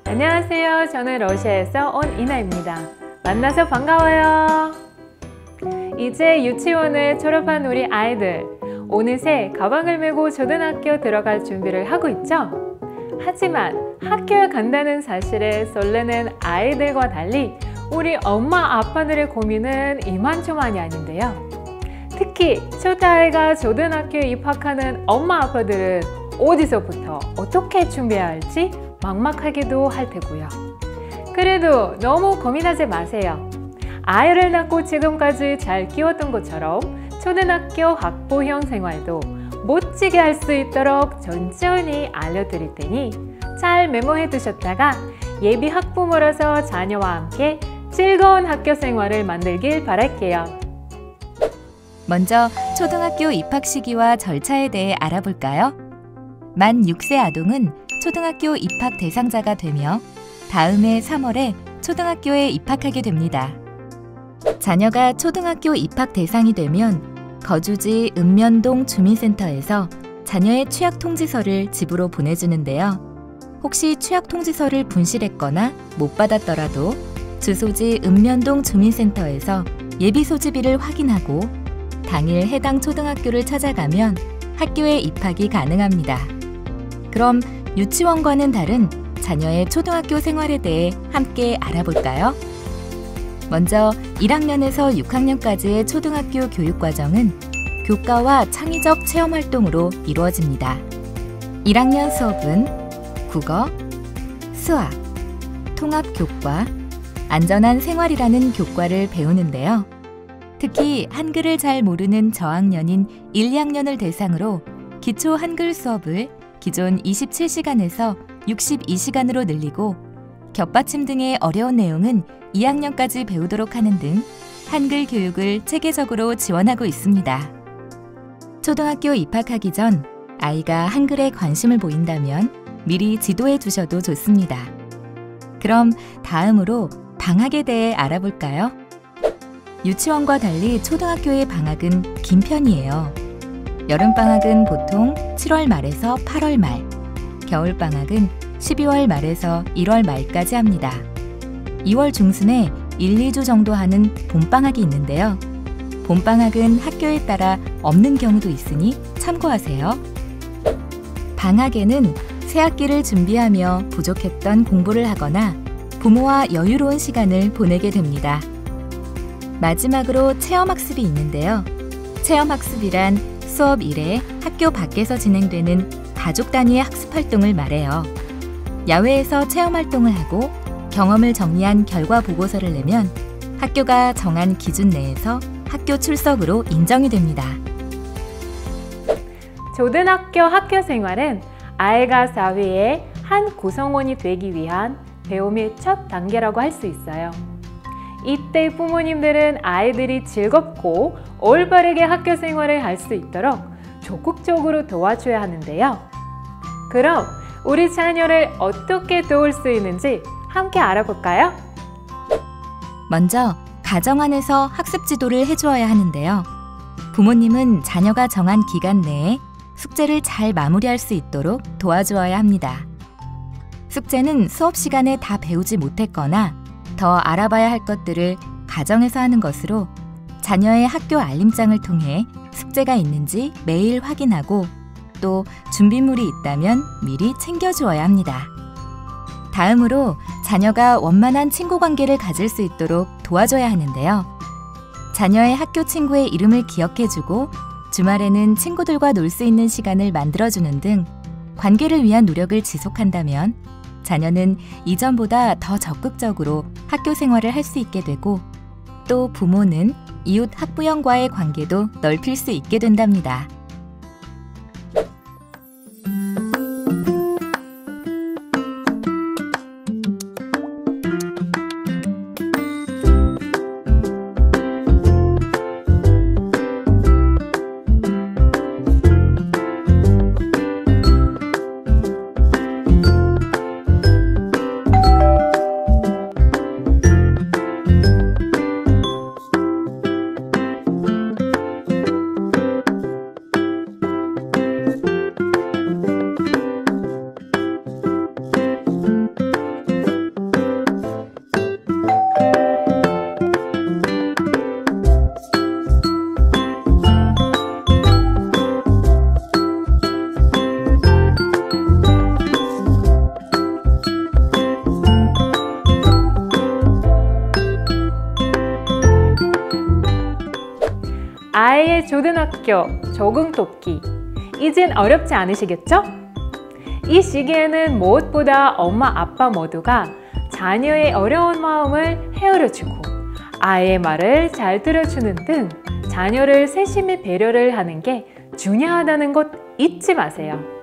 안녕하세요. 저는 러시아에서 온 이나입니다. 만나서 반가워요. 이제 유치원을 졸업한 우리 아이들, 어느새 가방을 메고 초등학교 들어갈 준비를 하고 있죠? 하지만 학교에 간다는 사실에 설레는 아이들과 달리 우리 엄마 아빠들의 고민은 이만저만이 아닌데요. 특히 초등아이가 초등학교에 입학하는 엄마 아빠들은 어디서부터 어떻게 준비해야 할지 막막하기도 할 테고요. 그래도 너무 고민하지 마세요. 아이를 낳고 지금까지 잘 키웠던 것처럼 초등학교 학부형 생활도 멋지게 할 수 있도록 천천히 알려드릴 테니 잘 메모해 두셨다가 예비 학부모로서 자녀와 함께 즐거운 학교 생활을 만들길 바랄게요. 먼저 초등학교 입학 시기와 절차에 대해 알아볼까요? 만 6세 아동은 초등학교 입학 대상자가 되며 다음해 3월에 초등학교에 입학하게 됩니다. 자녀가 초등학교 입학 대상이 되면 거주지 읍면동 주민센터에서 자녀의 취약통지서를 집으로 보내주는데요. 혹시 취약통지서를 분실했거나 못 받았더라도 주소지 읍면동 주민센터에서 예비소집일을 확인하고 당일 해당 초등학교를 찾아가면 학교에 입학이 가능합니다. 그럼 유치원과는 다른 자녀의 초등학교 생활에 대해 함께 알아볼까요? 먼저 1학년에서 6학년까지의 초등학교 교육과정은 교과와 창의적 체험활동으로 이루어집니다. 1학년 수업은 국어, 수학, 통합교과, 안전한 생활이라는 교과를 배우는데요. 특히 한글을 잘 모르는 저학년인 1, 2학년을 대상으로 기초 한글 수업을 기존 27시간에서 62시간으로 늘리고 겹받침 등의 어려운 내용은 2학년까지 배우도록 하는 등 한글 교육을 체계적으로 지원하고 있습니다. 초등학교 입학하기 전 아이가 한글에 관심을 보인다면 미리 지도해 주셔도 좋습니다. 그럼 다음으로 방학에 대해 알아볼까요? 유치원과 달리 초등학교의 방학은 긴 편이에요. 여름방학은 보통 7월 말에서 8월 말, 겨울방학은 12월 말에서 1월 말까지 합니다. 2월 중순에 1, 2주 정도 하는 봄방학이 있는데요. 봄방학은 학교에 따라 없는 경우도 있으니 참고하세요. 방학에는 새학기를 준비하며 부족했던 공부를 하거나 부모와 여유로운 시간을 보내게 됩니다. 마지막으로 체험학습이 있는데요. 체험학습이란 수업 이래 학교 밖에서 진행되는 가족 단위의 학습활동을 말해요. 야외에서 체험활동을 하고 경험을 정리한 결과 보고서를 내면 학교가 정한 기준 내에서 학교 출석으로 인정이 됩니다. 초등학교 학교 생활은 아이가 사회의 한 구성원이 되기 위한 배움의 첫 단계라고 할 수 있어요. 이때 부모님들은 아이들이 즐겁고 올바르게 학교 생활을 할 수 있도록 적극적으로 도와줘야 하는데요. 그럼 우리 자녀를 어떻게 도울 수 있는지 함께 알아볼까요? 먼저 가정 안에서 학습 지도를 해주어야 하는데요. 부모님은 자녀가 정한 기간 내에 숙제를 잘 마무리할 수 있도록 도와주어야 합니다. 숙제는 수업 시간에 다 배우지 못했거나 더 알아봐야 할 것들을 가정에서 하는 것으로 자녀의 학교 알림장을 통해 숙제가 있는지 매일 확인하고 또 준비물이 있다면 미리 챙겨주어야 합니다. 다음으로 자녀가 원만한 친구 관계를 가질 수 있도록 도와줘야 하는데요. 자녀의 학교 친구의 이름을 기억해주고 주말에는 친구들과 놀 수 있는 시간을 만들어주는 등 관계를 위한 노력을 지속한다면 자녀는 이전보다 더 적극적으로 학교 생활을 할 수 있게 되고 또 부모는 이웃 학부형과의 관계도 넓힐 수 있게 된답니다. 아이의 초등학교 적응 돕기. 이젠 어렵지 않으시겠죠? 이 시기에는 무엇보다 엄마, 아빠 모두가 자녀의 어려운 마음을 헤아려주고 아이의 말을 잘 들어주는 등 자녀를 세심히 배려를 하는 게 중요하다는 것 잊지 마세요.